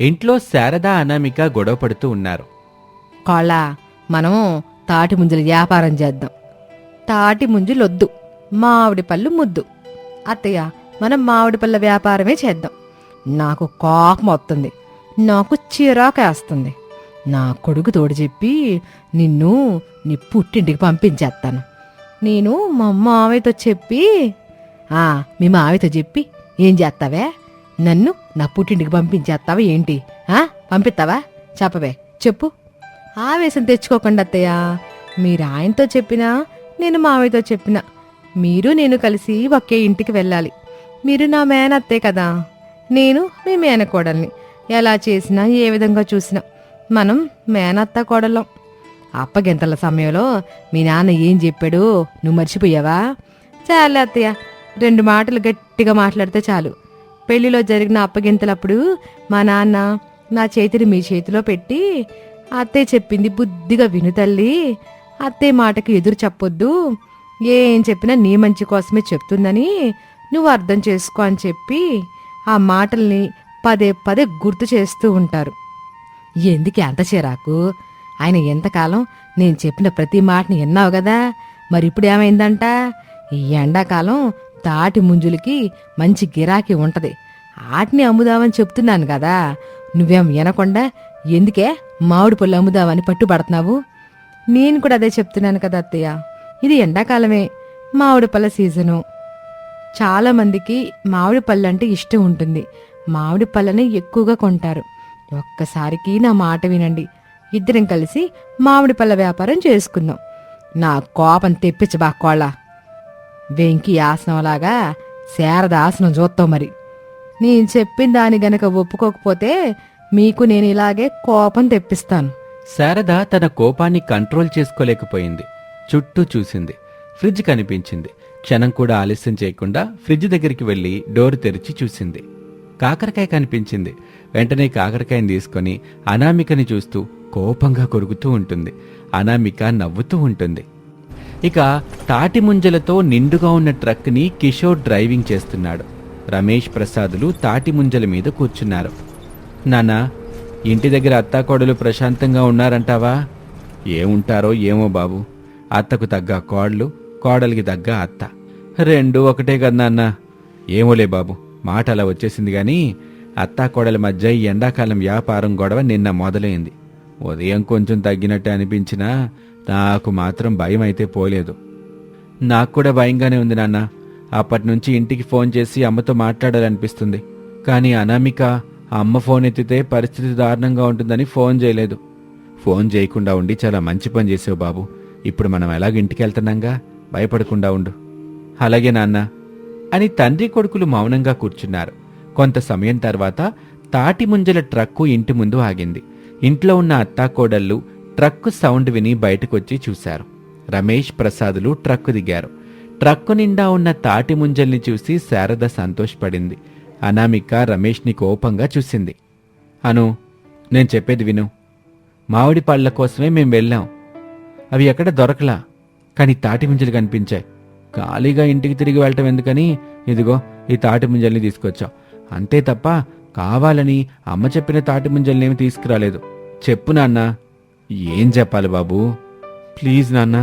ఇంట్లో శారద అనామిక గొడవ పడుతూ ఉన్నారు. కోళ్ళ మనం తాటి ముంజల వ్యాపారం చేద్దాం. తాటి ముంజలొద్దు, మామిడి పళ్ళు ముద్దు. అత్తయ్య, మనం మామిడి పళ్ళ వ్యాపారమే చేద్దాం. నాకు కోపం వస్తుంది, నాకు చిరాకేస్తుంది. నా కొడుకు తోడు చెప్పి నిన్ను నీ పుట్టింటికి పంపించేస్తాను. నేను మా మావయ్యతో చెప్పి మీ మావయ్యతో చెప్పి ఏం చేస్తావే? నన్ను నా పుట్టింటికి పంపించేస్తావా ఏంటి? పంపిస్తావా? చెప్పవే, చెప్పు. ఆవేశం తెచ్చుకోకండి అత్తయ్య. మీరు ఆయనతో చెప్పినా నేను మావయ్యతో చెప్పినా మీరు నేను కలిసి ఒకే ఇంటికి వెళ్ళాలి. మీరు నా మేనత్తే కదా, నేను మీ మేనకోడల్ని. ఎలా చేసినా ఏ విధంగా చూసినా మనం మేనత్త కోడలం. అప్పగింతల సమయంలో మీ నాన్న ఏం చెప్పాడు నువ్వు మర్చిపోయావా? చాలే అత్తయ్య, 2 మాటలు గట్టిగా మాట్లాడితే చాలు. పెళ్లిలో జరిగిన అప్పగింతలప్పుడు మా నాన్న నా చేతిని మీ చేతిలో పెట్టి అత్తయ్య చెప్పింది బుద్ధిగా విను తల్లి, అత్తయ్య మాటకి ఎదురు చెప్పొద్దు, ఏం చెప్పినా నీ మంచి కోసమే చెప్తుందని నువ్వు అర్థం చేసుకో అని చెప్పి ఆ మాటల్ని పదే పదే గుర్తు చేస్తూ ఉంటారు. ఎందుకు అంత చిరాకు? ఆయన ఎంతకాలం నేను చెప్పిన ప్రతి మాటని విన్నావు కదా, మరి ఇప్పుడు ఏమైందంట? ఈ ఎండాకాలం తాటి ముంజులకి మంచి గిరాకీ ఉంటది, ఆటిని అమ్ముదామని చెప్తున్నాను కదా. నువ్వేం వినకుండా ఎందుకే మామిడి పళ్ళు అమ్ముదామని పట్టుబడుతున్నావు? నేను కూడా అదే చెప్తున్నాను కదా అత్తయ్య, ఇది ఎండాకాలమే, మామిడి పళ్ళ సీజను. చాలా మందికి మామిడి పళ్ళు అంటే ఇష్టం ఉంటుంది, మామిడి పళ్ళని ఎక్కువగా కొంటారు. ఒక్కసారికి నా మాట వినండి, ఇద్దరం కలిసి మామిడి పళ్ళ వ్యాపారం చేసుకుందాం. నా కోపం తెప్పించబాకోళ్ళ. వెంకి ఆసనంలాగా శారద ఆసనం చూస్తావు. మరి నేను చెప్పిన దాని గనక ఒప్పుకోకపోతే మీకు నేను ఇలాగే కోపం తెప్పిస్తాను. శారద తన కోపాన్ని కంట్రోల్ చేసుకోలేకపోయింది. చుట్టూ చూసింది. ఫ్రిడ్జ్ కనిపించింది. క్షణం కూడా ఆలస్యం చేయకుండా ఫ్రిడ్జ్ దగ్గరికి వెళ్లి డోర్ తెరిచి చూసింది. కాకరకాయ కనిపించింది. వెంటనే కాకరకాయని తీసుకుని అనామికని చూస్తూ కోపంగా కొరుకుతూ ఉంటుంది. అనామిక నవ్వుతూ ఉంటుంది. ఇక తాటి ముంజలతో నిండుగా ఉన్న ట్రక్ని కిషోర్ డ్రైవింగ్ చేస్తున్నాడు. రమేష్ ప్రసాదులు తాటి ముంజల మీద కూర్చున్నారు. నాన్నా, ఇంటి దగ్గర అత్తాకోడలు ప్రశాంతంగా ఉన్నారంటావా? ఏముంటారో ఏమో బాబు. అత్తకు తగ్గ కోడలు, కోడలికి తగ్గ అత్త, రెండూ ఒకటే కదా నాన్న. ఏమోలే బాబు, మాట అలా వచ్చేసింది గాని అత్తాకోడల మధ్య ఈ ఎండాకాలం వ్యాపారం గొడవ నిన్న మొదలైంది. ఉదయం కొంచెం తగ్గినట్టే అనిపించినా నాకు మాత్రం భయం అయితే పోలేదు. నాకు కూడా భయంగానే ఉంది నాన్న. అప్పటి నుంచి ఇంటికి ఫోన్ చేసి అమ్మతో మాట్లాడాలనిపిస్తుంది. కానీ అనామిక అమ్మ ఫోన్ ఎత్తితే పరిస్థితి దారుణంగా ఉంటుందని ఫోన్ చేయలేదు. ఫోన్ చేయకుండా ఉండి చాలా మంచి పని చేసావు బాబు. ఇప్పుడు మనం ఎలాగ ఇంటికి వెళ్తున్నాంగా, భయపడకుండా ఉండు. అలాగే నాన్న అని తండ్రి కొడుకులు మౌనంగా కూర్చున్నారు. కొంత సమయం తర్వాత తాటి ముంజల ట్రక్కు ఇంటి ముందు ఆగింది. ఇంట్లో ఉన్న అత్తాకోడళ్ళు ట్రక్కు సౌండ్ విని బయటకొచ్చి చూశారు. రమేష్ ప్రసాదులు ట్రక్కు దిగారు. ట్రక్కు నిండా ఉన్న తాటి ముంజల్ని చూసి శారద సంతోషపడింది. అనామిక రమేష్ని కోపంగా చూసింది. అను, నేను చెప్పేది విను. మామిడి పళ్ళ కోసమే మేం వెళ్ళాం. అవి ఎక్కడ దొరకలా, కానీ తాటి ముంజలు కనిపించాయి. ఖాళీగా ఇంటికి తిరిగి వెళ్ళటం ఎందుకని ఇదిగో ఈ తాటి ముంజల్ని తీసుకొచ్చాం. అంతే తప్ప కావాలని అమ్మ చెప్పిన తాటి ముంజల్నేమి తీసుకురాలేదు. చెప్పు నాన్న. ఏం చెప్పాలి బాబు? ప్లీజ్ నాన్న,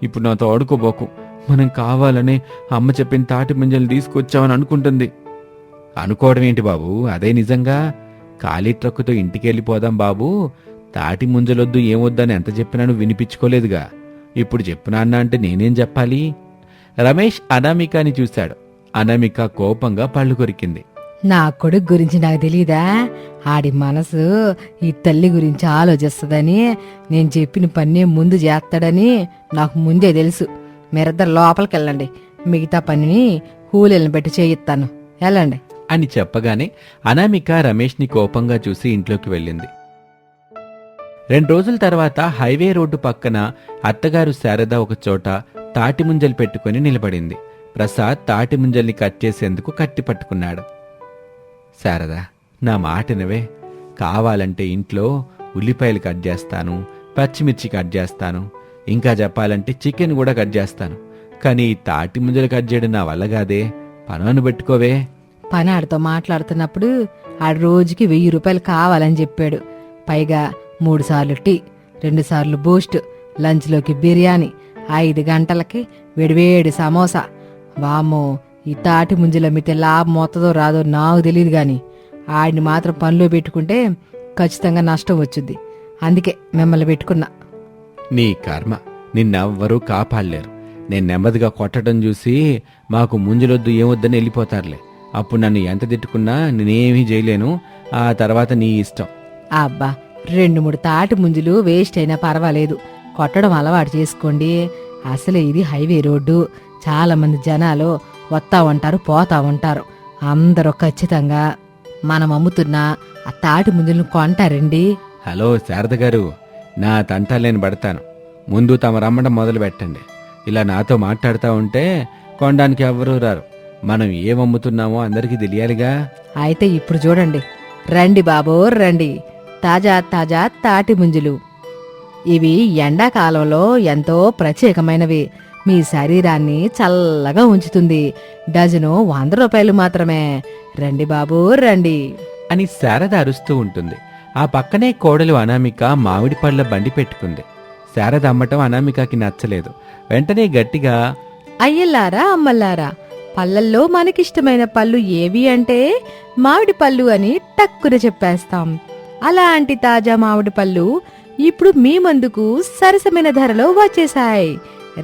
ఇప్పుడు నాతో ఆడుకోబోకు. మనం కావాలనే అమ్మ చెప్పిన తాటి ముంజల్ని తీసుకొచ్చామని అనుకుంటుంది. అనుకోవడం ఏంటి బాబు, అదే నిజంగా. ఖాళీ ట్రక్కుతో ఇంటికి వెళ్ళిపోదాం బాబు. తాటి ముంజలొద్దు ఏమొద్దని ఎంత చెప్పినా నువ్వు వినిపించుకోలేదుగా. ఇప్పుడు చెప్పు నాన్న అంటే నేనేం చెప్పాలి? రమేష్ అనామికని చూశాడు. అనామిక కోపంగా పళ్ళు కొరికింది. నా కొడుకు గురించి నాకు తెలీదా? ఆడి మనసు ఈ తల్లి గురించి ఆలోచిస్తుందని, నేను చెప్పిన పని ముందు చేస్తాడని నాకు ముందే తెలుసు. మీరిద్దరు లోపలికి వెళ్ళండి, మిగతా పనిని కూలీలను పెట్టి చేయిస్తాను, వెళ్ళండి అని చెప్పగానే అనామిక రమేష్ని కోపంగా చూసి ఇంట్లోకి వెళ్ళింది. 2 రోజుల తర్వాత హైవే రోడ్డు పక్కన అత్తగారు శారద ఒక చోట తాటి ముంజలు పెట్టుకుని నిలబడింది. ప్రసాద్ తాటి ముంజల్ని కట్ చేసేందుకు కత్తి పట్టుకున్నాడు. శారద, నా మాటనివే. కావాలంటే ఇంట్లో ఉల్లిపాయలు కట్ చేస్తాను, పచ్చిమిర్చి కట్ చేస్తాను, ఇంకా చెప్పాలంటే చికెన్ కూడా కట్ చేస్తాను. కానీ ఈ తాటి ముంజలు కట్ చేయడం నా వల్ల కాదే. పనాను పెట్టుకోవే. పనాడితో మాట్లాడుతున్నప్పుడు ఆ రోజుకి 1000 రూపాయలు కావాలని చెప్పాడు. పైగా 3 సార్లు టీ, 2 సార్లు బూస్ట్, లంచ్లోకి బిర్యానీ, 5 గంటలకి వేడివేడి సమోసా. వామ్మో, ఈ తాటి ముంజలు అమ్మితే లాభం మొత్తదో రాదో నాకు తెలియదు గాని ఆడిని మాత్రం పనిలో పెట్టుకుంటే ఖచ్చితంగా నష్టం వచ్చుద్ది. అందుకే మిమ్మల్ని పెట్టుకున్నా. నీ కర్మ, నిన్నెవ్వరూ కాపాడలేరు. నేను నెమ్మదిగా కొట్టడం చూసి మాకు ముంజలొద్దు ఏమొద్దని వెళ్ళిపోతారులే. అప్పుడు నన్ను ఎంత తిట్టుకున్నా నేనేమీ చేయలేను. ఆ తర్వాత నీ ఇష్టం. అబ్బా, 2-3 తాటి ముంజులు వేస్ట్ అయినా పర్వాలేదు, కొట్టడం అలవాటు చేసుకోండి. అసలే ఇది హైవే రోడ్డు, చాలా మంది జనాలు వస్తా ఉంటారు, పోతా ఉంటారు. అందరూ ఖచ్చితంగా మనం అమ్ముతున్న ఆ తాటి ముంజలను కొంటారండి. హలో శారద గారు, నా తంటాలు నేను పడతాను. ముందు తమ రమ్మడం మొదలు పెట్టండి. ఇలా నాతో మాట్లాడుతూ ఉంటే కొనడానికి ఎవ్వరూ రారు. మనం ఏమమ్ముతున్నామో అందరికీ తెలియాలిగా. అయితే ఇప్పుడు చూడండి, రండి బాబో రండి, తాజా తాజా తాటి ముంజులు. ఇవి ఎండాకాలంలో ఎంతో ప్రత్యేకమైనవి. మీ శరీరాన్ని చల్లగా ఉంచుతుంది. డజను 100 రూపాయలు మాత్రమే. రండి బాబూ రండి అని శారద అరుస్తూ ఉంటుంది. ఆ పక్కనే కోడలు అనామిక మామిడి పళ్ళ బండి పెట్టుకుంది. శారద అమ్మటం అనామికకి నచ్చలేదు. వెంటనే గట్టిగా, అయ్యల్లారా అమ్మల్లారా, పళ్ళల్లో మనకిష్టమైన పళ్ళు ఏవి అంటే మామిడి పళ్ళు అని టక్కున చెప్పేస్తాం. అలాంటి తాజా మామిడి పళ్ళు ఇప్పుడు మీ ముందుకు సరసమైన ధరలో వచ్చేశాయి.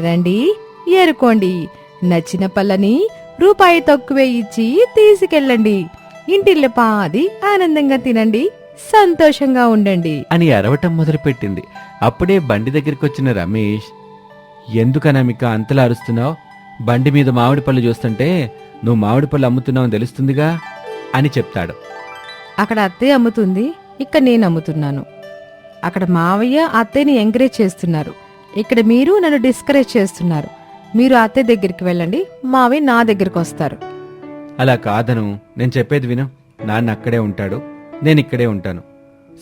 రండి, ఏరుకోండి. నచ్చిన పళ్ళని రూపాయి తక్కువే ఇచ్చి తీసుకెళ్ళండి. ఇంటిల్లి పాది ఆనందంగా తినండి, సంతోషంగా ఉండండి అని అరవటం మొదలుపెట్టింది. అప్పుడే బండి దగ్గరికొచ్చిన రమేష్, ఎందుకనామిక అంతలా అరుస్తున్నావు? బండి మీద మామిడి పళ్ళు చూస్తుంటే నువ్వు మామిడి పళ్ళు అమ్ముతున్నావని తెలుస్తుందిగా అని చెప్తాడు. అక్కడ అత్తయ్య అమ్ముతుంది, ఇక్కడ నేను అమ్ముతున్నాను. అక్కడ మావయ్య అత్తయ్యని ఎంకరేజ్ చేస్తున్నారు, ఇక్కడ మీరు నన్ను డిస్కరేజ్ చేస్తున్నారు. మీరు అత్తయ్య దగ్గరికి వెళ్ళండి, మావయ్య నా దగ్గరికి వస్తారు. అలా కాదను, నేను చెప్పేది విను. నాన్న అక్కడే ఉంటాడు, నేను ఇక్కడే ఉంటాను.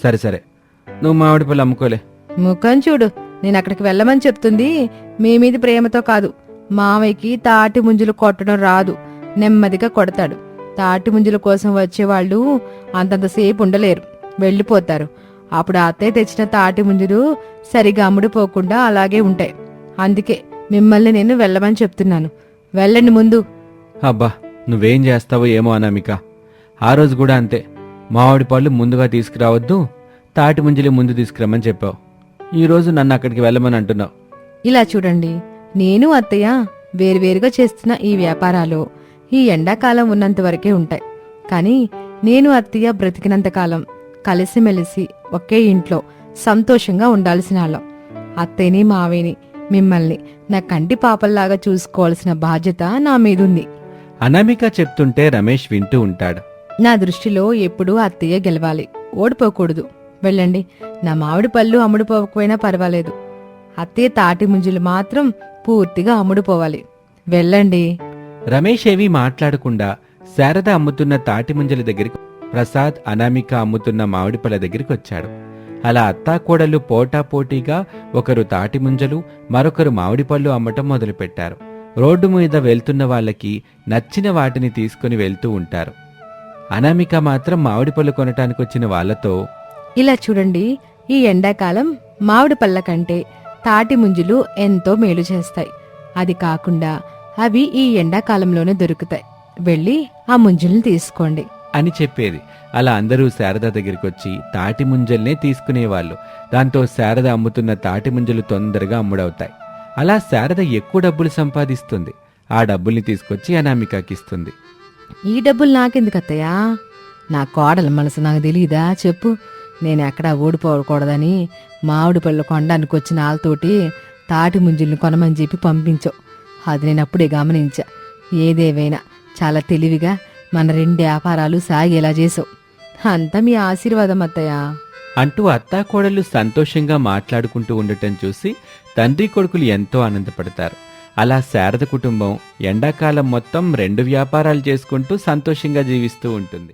సరే సరే, నువ్వు మామిడి పళ్ళు అమ్ముకోలే. ముఖం చూడు, నేను అక్కడికి వెళ్ళమని చెప్తుంది మీ మీద ప్రేమతో కాదు. మావయ్యకి తాటి ముంజలు కొట్టడం రాదు, నెమ్మదిగా కొడతాడు. తాటి ముంజల కోసం వచ్చేవాళ్ళు అంతంతసేపు ఉండలేరు, వెళ్ళిపోతారు. అప్పుడు అత్తయ్య తెచ్చిన తాటి ముంజలు సరిగా అమ్ముడుపోకుండా అలాగే ఉంటాయి. అందుకే మిమ్మల్ని నేను వెళ్ళమని చెప్తున్నాను. వెళ్ళండి ముందు. అబ్బా, నువ్వేం చేస్తావో ఏమో అనామిక. ఆ రోజు కూడా అంతే, మామిడి పళ్ళు ముందుగా తీసుకురావద్దు, తాటి ముంజలి ముందు తీసుకురమ్మని చెప్పావు. ఈరోజు నన్ను అక్కడికి వెళ్ళమని అంటున్నావు. ఇలా చూడండి, నేను అత్తయ్య వేరువేరుగా చేస్తున్న ఈ వ్యాపారాలు ఈ ఎండాకాలం ఉన్నంత వరకే ఉంటాయి. కానీ నేను అత్తయ్య బ్రతికినంతకాలం కలిసిమెలిసి ఒకే ఇంట్లో సంతోషంగా ఉండాల్సిన వాళ్ళం. అత్తయ్యని మావయ్యని మిమ్మల్ని నా కంటి పాపల్లాగా చూసుకోవాల్సిన బాధ్యత నా మీదుంది. అనామిక చెప్తుంటే రమేష్ వింటూ ఉంటాడు. నా దృష్టిలో ఎప్పుడూ అత్తయ్య గెలవాలి, ఓడిపోకూడదు. వెళ్ళండి, నా మామిడి పళ్ళు అమ్ముడుపోకపోయినా పర్వాలేదు, అత్తయ్య తాటి ముంజలు మాత్రం పూర్తిగా అమ్ముడుపోవాలి. వెళ్ళండి. రమేష్ ఏవీ మాట్లాడకుండా శారద అమ్ముతున్న తాటి ముంజల దగ్గరికి, ప్రసాద్ అనామిక అమ్ముతున్న మామిడి పళ్ళ దగ్గరికి వచ్చాడు. అలా అత్తాకోడలు పోటాపోటీగా ఒకరు తాటి ముంజలు, మరొకరు మామిడి పళ్ళు అమ్మటం మొదలుపెట్టారు. రోడ్డు మీద వెళ్తున్న వాళ్ళకి నచ్చిన వాటిని తీసుకుని వెళ్తూ ఉంటారు. అనామిక మాత్రం మామిడి పళ్ళు కొనటానికి వచ్చిన వాళ్లతో, ఇలా చూడండి, ఈ ఎండాకాలం మామిడి పళ్ళ కంటే తాటి ముంజలు ఎంతో మేలు చేస్తాయి. అది కాకుండా అవి ఈ ఎండాకాలంలోనే దొరుకుతాయి. వెళ్ళి ఆ ముంజల్ని తీసుకోండి అని చెప్పేది. అలా అందరూ శారద దగ్గరికొచ్చి తాటి ముంజల్నే తీసుకునేవాళ్ళు. దాంతో శారద అమ్ముతున్న తాటి ముంజలు తొందరగా అమ్ముడవుతాయి. అలా శారద ఎక్కువ డబ్బులు సంపాదిస్తుంది. ఆ డబ్బుల్ని తీసుకొచ్చి అనామికకిస్తుంది. ఈ డబ్బులు నాకెందుకు అత్తయ్యా? నా కోడల మనసు నాకు తెలీదా చెప్పు? నేను ఎక్కడా ఓడిపోకూడదని మామిడి పళ్ళు కొనడానికి వచ్చిన వాళ్ళతోటి తాటి ముంజల్ని కొనమని చెప్పి పంపించావు. అది నేను అప్పుడే గమనించా. ఏదేవైనా చాలా తెలివిగా మన 2 వ్యాపారాలు సాగేలా చేసావు. అంతా మీ ఆశీర్వాదం అత్తయ్యా అంటూ అత్తాకోడళ్ళు సంతోషంగా మాట్లాడుకుంటూ ఉండటం చూసి తండ్రి కొడుకులు ఎంతో ఆనందపడతారు. అలా శారద కుటుంబం ఎండాకాలం మొత్తం 2 వ్యాపారాలు చేసుకుంటూ సంతోషంగా జీవిస్తూ ఉంటుంది.